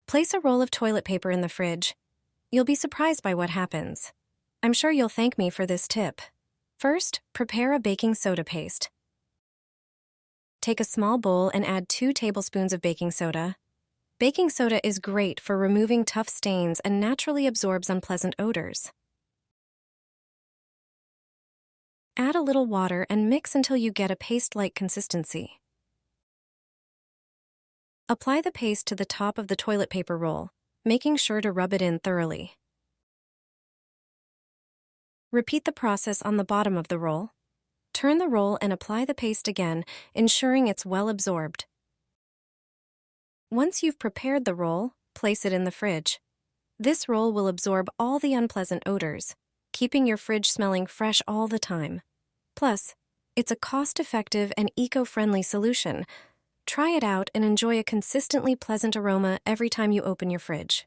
Place a roll of toilet paper in the fridge. You'll be surprised by what happens. I'm sure you'll thank me for this tip. First, prepare a baking soda paste. Take a small bowl and add 2 tablespoons of baking soda. Baking soda is great for removing tough stains and naturally absorbs unpleasant odors. Add a little water and mix until you get a paste-like consistency. Apply the paste to the top of the toilet paper roll, making sure to rub it in thoroughly. Repeat the process on the bottom of the roll. Turn the roll and apply the paste again, ensuring it's well absorbed. Once you've prepared the roll, place it in the fridge. This roll will absorb all the unpleasant odors, keeping your fridge smelling fresh all the time. Plus, it's a cost-effective and eco-friendly solution. Try it out and enjoy a consistently pleasant aroma every time you open your fridge.